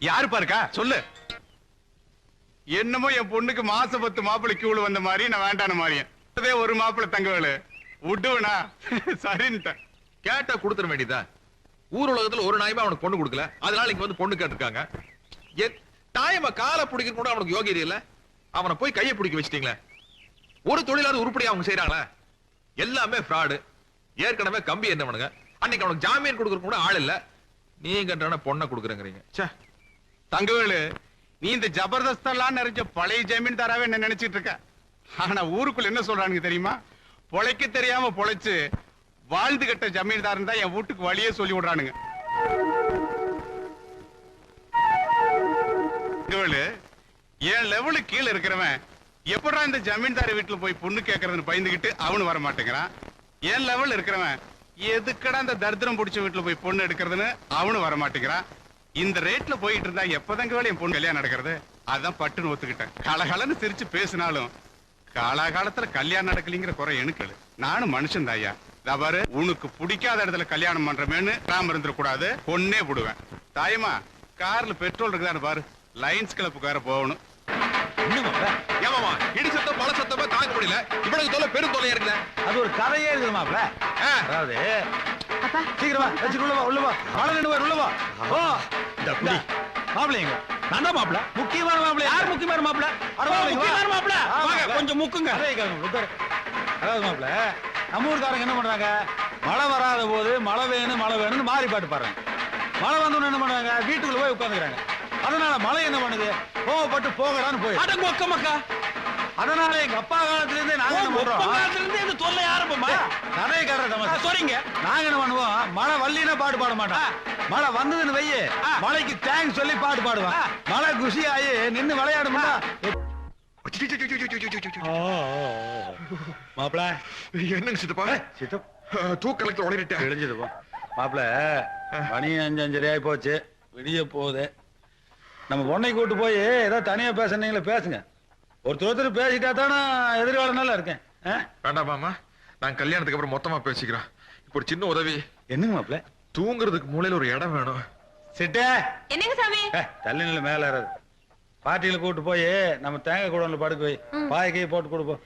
யாரு பாருக்கா சொல்லு. என்னமோ என் பொண்ணுக்கு மாசம் 10 மாப்பிள்ளை கியூல வந்த மாதிரி நான் வேண்டான மாதிரியே. அதே ஒரு மாப்பிள்ளை தங்கவேலு விட்டுவனா சரின்ட்டேன். கேட்டா கொடுத்துட வேண்டியதா? ஊர் உலகத்துல ஒரு நாயமா அவனுக்கு பொண்ணு கொடுக்கல, அதனால இங்க வந்து பொண்ணு கேட்டிருக்காங்க. தாயமா காலை பிடிக்க கூட அவனுக்கு யோகியம் இல்ல. அவனை போய் கையை பிடிக்க வச்சிட்டீங்களே. ஒரு தொழிலாவது உருப்படியா அவங்க செய்யறாங்களா? எல்லாமே ஃப்ராடு. ஏற்கனவே கம்பி என்ன பண்ணுங்க, அன்னைக்கு அவனுக்கு ஜாமீன் கொடுக்கற கூட ஆள் இல்ல. நீங்க பொண்ணை கொடுக்குறீங்க. தங்கவேலு, நீ இந்த ஜபர்தஸ்தெல்லாம் நிறைஞ்ச பழைய ஜமீன்தாராவே என்ன நினைச்சிட்டு இருக்க. ஆனா ஊருக்குள்ள என்ன சொல்றானுங்க தெரியுமா? பொழைக்க தெரியாம பொழைச்சு வாழ்ந்து கட்ட ஜமீன்தாரன் தான் என் வீட்டுக்கு வழியே சொல்லி விடுறானுங்க. தங்கவேலு, என் லெவலு கீழே இருக்கிறவன் எப்படா இந்த ஜமீன்தார் வீட்டுல போய் பொண்ணு கேட்கறதுன்னு பயந்துகிட்டு அவனு வர மாட்டேங்கிறான். என் லெவல் இருக்கிறவன் எதுக்கடா இந்த தரித்திரம் பிடிச்ச வீட்டுல போய் பொண்ணு எடுக்கிறதுன்னு அவனு வர மாட்டேங்கிறான். இந்த ரேட்ல போயிட்டு இருந்தா எப்பதாங்க வேலை என் பொண்ணு கல்யாணம் நடக்கிறது? அதான் பட்டுன்னு ஒத்துக்கிட்டேன். கலகலன்னு சிரிச்சு பேசினாலும் காலாகாலத்துல கல்யாணம் நடக்கலிங்கிற குறை எனக்கு. நானும் மனுஷன் தாயா. பாரு, உனக்கு பிடிக்காத இடத்துல கல்யாணம் பண்றமேன்னு ராம இருந்துட கூடாது, பொண்ணே போடுவேன். தாயமா, கார்ல பெட்ரோல் இருக்குதான்னு பாரு, லைன்ஸ் கிளப்புக்கு வேற போகணும். ஏமாமா, இடி சத்தம் பல சத்தமா தாங்க முடியல. இவ்வளவு தொலை பெரும் தொலையா இருக்குல்ல. அது ஒரு கதையே இருக்குது மாப்பிள. அதாவது அப்பா சீக்கிரமா வச்சு உள்ள வா, உள்ள வா. ஆளு நின்னு வா, உள்ள வா. ஓ மாப்பிளைங்க நான் தான் மாப்பிள. முக்கியமான மாப்பிள. யார் முக்கியமான மாப்பிள? முக்கியமான மாப்பிள. வாங்க கொஞ்சம் முக்குங்க. அதாவது மாப்பிள, நம்ம ஊர்காரங்க என்ன பண்றாங்க, மழை வராத போது மழை வேணும்னு மாறி பாட்டு பாடுறாங்க. மழை வந்தோன்னு என்ன பண்றாங்க, வீட்டுக்குள்ள போய் உட்காந்துக்கிறாங்க. அதனால மழை என்ன பண்ணுது, கோவப்பட்டு போகலான்னு போய் அடங்க மக்கா. அதனால எங்க அப்பா காலத்துல இருந்தே நாங்க என்ன பண்றோம்? காலத்துல இருந்து இந்த தொல்லை ஆரம்பமா? கதையை கட்டுற தமாஷா. சொல்றீங்க. நாங்க என்ன பண்ணுவோம்? மழை வல்லினா பாட்டு பாட மாட்டோம். மழை வந்ததுன்னு வையே, மழைக்கு தேங்க்ஸ் சொல்லி பாட்டு பாடுவான். மழை குஷி ஆகி நின்னு விளையாடுமா? மாப்பிள என்னங்க சித்தப்பா? தூக்க கலெக்டர் உடையிட்டேன். தெரிஞ்சது மாப்பிள. மணி 5:30 ஆகி போச்சு, விடிய போகுது. நம்ம பொண்ணை கூட்டு போய் ஏதோ தனியா பேசுனீங்களே பேசுங்க. ஒருத்தர் பேசிட்டா தானே எதிர்காலம் நல்லா இருக்கேன். வேண்டாம் மாமா, நான் கல்யாணத்துக்கு அப்புறம் மொத்தமா பேசிக்கிறேன். இப்போ ஒரு சின்ன உதவி. என்னங்க மாப்பிள? தூங்குறதுக்கு மூலையில ஒரு இடம் வேணும். சிட்டே என்னங்க சாமி? தள்ளி நில மேல ஏறாது. பார்ட்டியில கூட்டு போய் நம்ம தேங்காய் கூடல படுக்க வை. பாய் கை போட்டு கொடுப்போம்.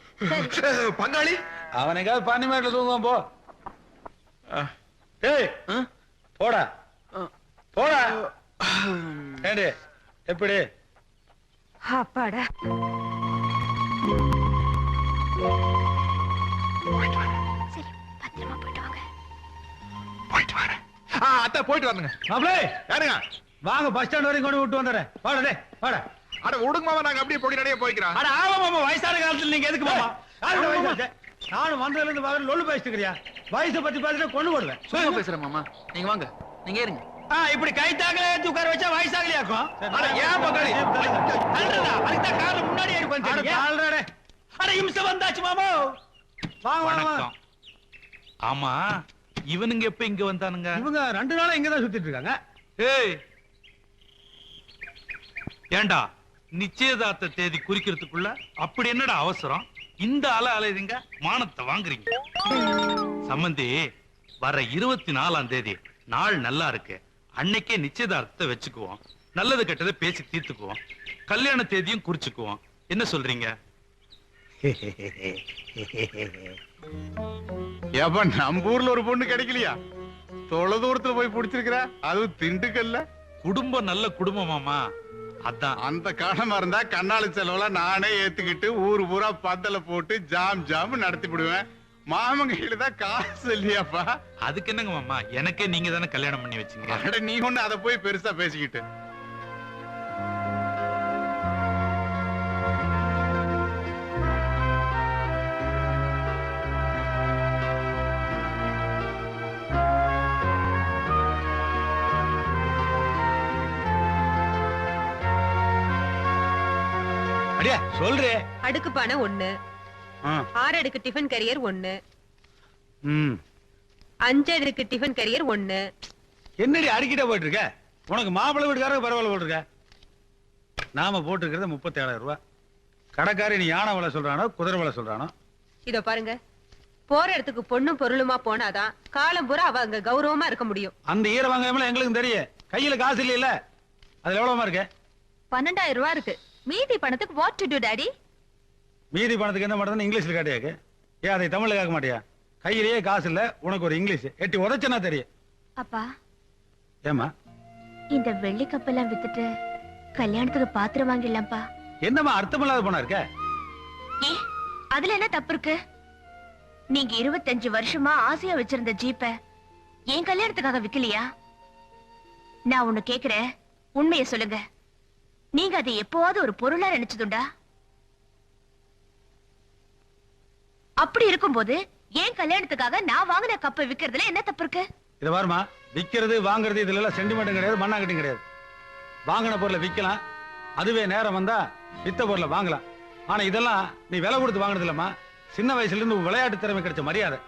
பங்காளி அவனுக்காவது பண்ணி மேட்டில் தூங்குவான் போ. ஏய் போடா போடா. ஏண்டி எப்படி? அப்பாடா. சரி, பத்திரமா போயிட்டு வாங்க. போயிட்டு வரேன். அத்தை போயிட்டு வரணுங்க. மாப்பிளே யாருங்க? வாங்க பஸ் ஸ்டாண்ட் வரைக்கும் கொண்டு விட்டு வந்துடுறேன். வாடா டே வாடா. அட விடுங்க மாமா, நாங்க அப்படியே போய் நிறைய போய்க்கிறோம். அட ஆமா மாமா, வயசான காலத்துல நீங்க எதுக்கு மாமா? நானும் வந்ததுல இருந்து பாரு லொல்லு பேசிட்டு இருக்கிறியா? வயசை பத்தி பேசிட்டு கொண்டு போடுவேன். சும்மா பேசுறேன் மாமா. நீங்க வாங்க, நீங்க ஏறுங்க. இப்படி கை தாக்கல ஏத்தி உட்கார வச்சா வயசாகலையாக்கும். அட ஏன் பங்காளி தள்ளுறதா? அதுக்கு தான் கார்ல முன்னாடி ஏறி உட்கார்ந்தீங்க. ஆல்ரெடி அட இம்சை வந்தாச்சு மாமா. வாங்க வாங்க. வணக்கம். ஆமா, இவனுங்க எப்ப இங்க வந்தானுங்க? இவங்க 2 நாளா இங்க தான் சுத்திட்டு இருக்காங்க. ஏய் ஏண்டா, நிச்சயதார்த்த தேதி குறிக்கிறதுக்குள்ள அப்படி என்னடா அவசரம்? இந்த அலையுதுங்க, மானத்தை வாங்குறீங்க. சம்பந்தி, வர 24ஆம் தேதி நாள் நல்லா இருக்கு. அன்னைக்கே நிச்சயதார்த்தத்தை வச்சுக்குவோம். நல்லது கெட்டதை பேசி தீர்த்துக்குவோம். கல்யாண தேதியும் குறிச்சுக்குவோம். என்ன சொல்றீங்க? ஏப்பா, நம்ம ஊர்ல ஒரு பொண்ணு கிடைக்கலையா? தொலை தூரத்துல போய் பிடிச்சிருக்கிற, அதுவும் திண்டுக்கல்ல. குடும்பம் நல்ல குடும்பமாமா. அதான் அந்த காலமா இருந்தா கண்ணாளி செலவுல நானே ஏத்துக்கிட்டு ஊரு பூரா பந்தல போட்டு ஜாம் ஜாம் நடத்தி விடுவேன். மாமன் கையில தான் காசு இல்லையாப்பா. அதுக்கு என்னங்க மாமா, எனக்கே நீங்க தானே கல்யாணம் பண்ணி வச்சீங்க. அட நீ ஒண்ணு அதை போய் பெருசா பேசிக்கிட்டு. அடியா சொல்றே. அடுக்கு பானை 1, 6 அடுக்கு டிஃபன் கரியர் 1, 5 அடுக்கு டிஃபன் கரியர் 1. என்னடி அடிக்கிட்ட போயிட்டு இருக்க? உனக்கு மாப்பிள்ளை வீட்டுக்காரங்க பரவாயில்ல போட்டிருக்க. நாம போட்டுருக்கிறது 37,000 ரூபாய். கடைக்காரி நீ யானை விலை சொல்றானோ குதிரை விலை சொல்றானோ? இதோ பாருங்க, போற இடத்துக்கு பொண்ணும் பொருளுமா போனாதான் காலம் பூரா அவ அங்க கௌரவமா இருக்க முடியும். அந்த ஈரவாங்கம்ல எங்களுக்கு தெரியும். கையில காசு இல்லையில, அது எவ்வளவுமா இருக்கு? 12,000 ரூபாய் இருக்கு. மீதி பணத்துக்கு வாட் டு டு டாடி? மீதி பணத்துக்கு என்ன பண்றதுன்னு இங்கிலீஷ்ல காட்டியாக்கு. ஏன் அதை தமிழ்ல கேட்க மாட்டியா? கையிலேயே காசு இல்ல, உனக்கு ஒரு இங்கிலீஷ் எட்டி உதச்சனா தெரியும். அப்பா, ஏமா இந்த வெள்ளி கப்பெல்லாம் வித்துட்டு கல்யாணத்துக்கு பாத்திரம் வாங்கிடலாம்ப்பா. என்னமா அர்த்தமில்லாத போனா இருக்க? ஏ, அதுல என்ன தப்பு இருக்கு? நீங்க 25 வருஷமா ஆசையா வச்சிருந்த ஜீப்ப என் கல்யாணத்துக்காக விக்கலையா? நான் ஒண்ணு கேக்குறேன், உண்மையை சொல்லுங்க. நீங்க அதை எப்போவாவது ஒரு பொருளா நினைச்சதுண்டா? அப்படி இருக்கும்போது ஏன் கல்யாணத்துக்காக நான் வாங்கின கப்பை விக்கிறதுல என்ன தப்பு இருக்கு? இத பாருமா, விக்கிறது வாங்குறது இதுல எல்லாம் சென்டிமெண்ட் கிடையாது, மண்ணாங்கட்டியும் கிடையாது. வாங்கின பொருளை விக்கலாம், அதுவே நேரம் வந்தா வித்த பொருளை வாங்கலாம். ஆனா இதெல்லாம் நீ விலை கொடுத்து வாங்கினது இல்லம்மா. சின்ன வயசுல இருந்து விளையாட்டு திறமை கிடைச்ச மரியாதை.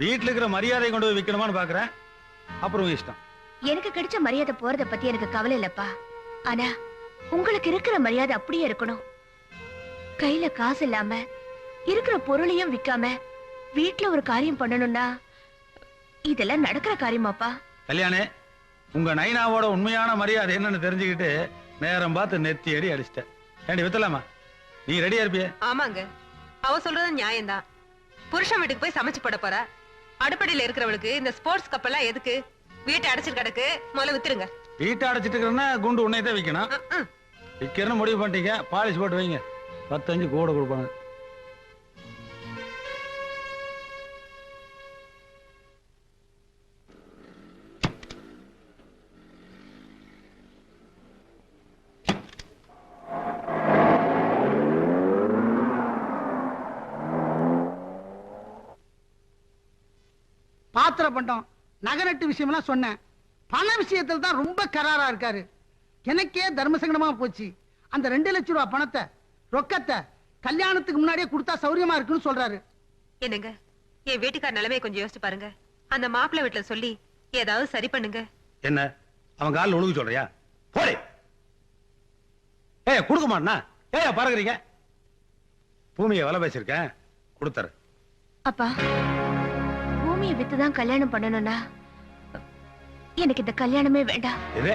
வீட்டுல இருக்கிற மரியாதையை கொண்டு போய் விக்கணுமான்னு பாக்குறேன். அப்புறம் இஷ்டம். எனக்கு கிடைச்ச மரியாதை போறத பத்தி எனக்கு கவலை இல்லப்பா. ஆனா உங்களுக்கு இருக்கிற மரியாதை அப்படியே இருக்கணும். கையில காசு இல்லாம இருக்கிற பொருளையும் விக்காம வீட்டுல ஒரு காரியம் பண்ணணும்னா இதெல்லாம் நடக்கிற காரியமாப்பா? கல்யாணே, உங்க நைனாவோட உண்மையான மரியாதை என்னன்னு தெரிஞ்சுக்கிட்டு நேரம் பார்த்து நெத்தி அடி அடிச்சிட்ட. ஏண்டி வித்தலாமா? நீ ரெடியா இருப்பிய? ஆமாங்க, அவ சொல்றது நியாயம்தான். புருஷன் வீட்டுக்கு போய் சமைச்சு போட போற. அடுப்படியில இருக்கிறவளுக்கு இந்த ஸ்போர்ட்ஸ் கப்பெல்லாம் எதுக்கு? வீட்டை அடைச்சிட்டு கிடக்கு, முதல்ல வித்துருங்க. வீட்டை அடைச்சிட்டு இருக்கிறன்னா குண்டு உன்னை தான் விற்கணும். விற்கிறன்னு முடிவு பண்ணிட்டீங்க, பாலிஷ் போட்டு வைங்க. 10-5 கூட கொடுப்பாங்க. மாத்திரை பண்டம் நகை நட்டு விஷயம்லாம் சொன்னேன். பண விஷயத்துல தான் ரொம்ப கராரா இருக்காரு. எனக்கே தர்மசங்கடமா போச்சு. அந்த 2 லட்சம் ரூபாய் பணத்தை ரொக்கத்தை கல்யாணத்துக்கு முன்னாடியே கொடுத்தா சௌரியமா இருக்குன்னு சொல்றாரு. என்னங்க, என் வீட்டுக்கார நிலைமையை கொஞ்சம் யோசிச்சு பாருங்க. அந்த மாப்பிள்ளை வீட்டுல சொல்லி ஏதாவது சரி பண்ணுங்க. என்ன அவன் காலில் ஒழுங்கு சொல்றியா? போடே. ஏய் கொடுக்க மாட்டா? ஏய் பாருங்க, பூமியை விலை பேசிருக்கேன், கொடுத்தாரு. அப்பா, பூமியை வித்துதான் கல்யாணம் பண்ணணும்னா எனக்கு இந்த கல்யாணமே வேண்டாம். இதே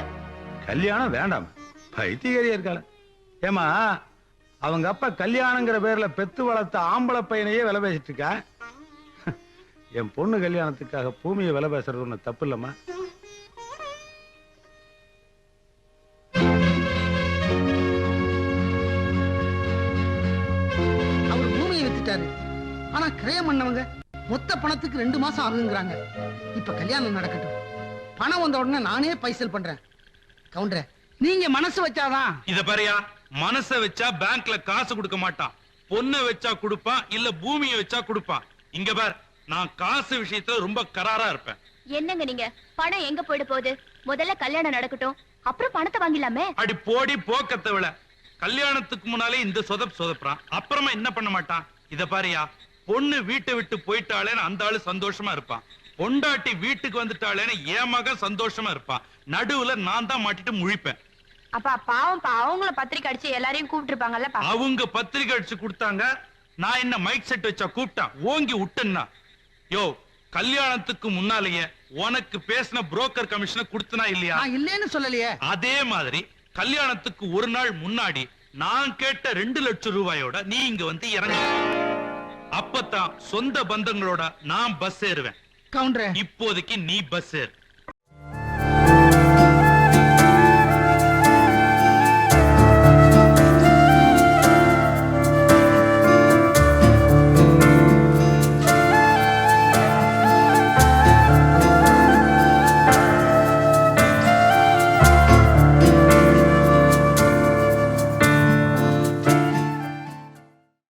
கல்யாணம் வேண்டாம், பைத்தியக்காரியா இருக்காள. ஏமா அவங்க அப்பா கல்யாணங்கிற பேர்ல பெத்து வளர்த்த ஆம்பளை பையனையே விலை பேசிட்டு இருக்கா. என் பொண்ணு கல்யாணத்துக்காக பூமியை விலை பேசுறது ஒண்ணு தப்பு இல்லம்மா. அவர் பூமியை வித்துட்டாரு. ஆனா கிரயம் பண்ணவங்க மொத்த பணத்துக்கு 2 மாசம் ஆகுங்கிறாங்க. இப்ப கல்யாணம் நடக்கட்டும், பணம் வந்த உடனே நானே பைசல் பண்றேன். கவுண்டரே, நீங்க மனசு வச்சாதான். இத பாரியா, மனச வச்சா பேங்க்ல காசு கொடுக்க மாட்டான், பொண்ணை வச்சா கொடுப்பான், இல்ல பூமியை வச்சா கொடுப்பான். இங்க பார், நான் காசு விஷயத்துல ரொம்ப கராரா இருப்பேன். என்னங்க நீங்க, பணம் எங்க போயிட போகுது? முதல்ல கல்யாணம் நடக்கட்டும், அப்புறம் பணத்தை வாங்கிடலாமே. அடி போடி போக்கத்தை விட, கல்யாணத்துக்கு முன்னாலே இந்த சொதப்புறான், அப்புறமா என்ன பண்ண மாட்டான். இத பாரியா, பொண்ணு வீட்டை விட்டு போயிட்டாளேன்னு அந்த ஆளு சந்தோஷமா இருப்பான், பொண்டாட்டி வீட்டுக்கு வந்துட்டாளேன்னு என் மகன் சந்தோஷமா இருப்பான். நடுவுல நான் தான் மாட்டிட்டு முழிப்பேன். அப்பா பாவம், அவங்கள பத்திரிக்கை அடிச்சு எல்லாரையும் கூப்பிட்டு இருப்பாங்கல்ல. அவங்க பத்திரிக்கை அடிச்சு கொடுத்தாங்க, நான் என்ன மைக் செட் வச்சா கூப்பிட்டான், ஓங்கி விட்டேன்னா. யோ, கல்யாணத்துக்கு முன்னாலேயே உனக்கு பேசின புரோக்கர் கமிஷனை கொடுத்தனா இல்லையா? இல்லன்னு சொல்லலையே. அதே மாதிரி கல்யாணத்துக்கு ஒரு நாள் முன்னாடி நான் கேட்ட 2 லட்சம் ரூபாயோட நீ இங்க வந்து இறங்க. அப்பதான் சொந்த பந்தங்களோட நான் பஸ் ஏறுவேன். கவுண்டரே, இப்போதைக்கு நீ பஸ் ஏறு.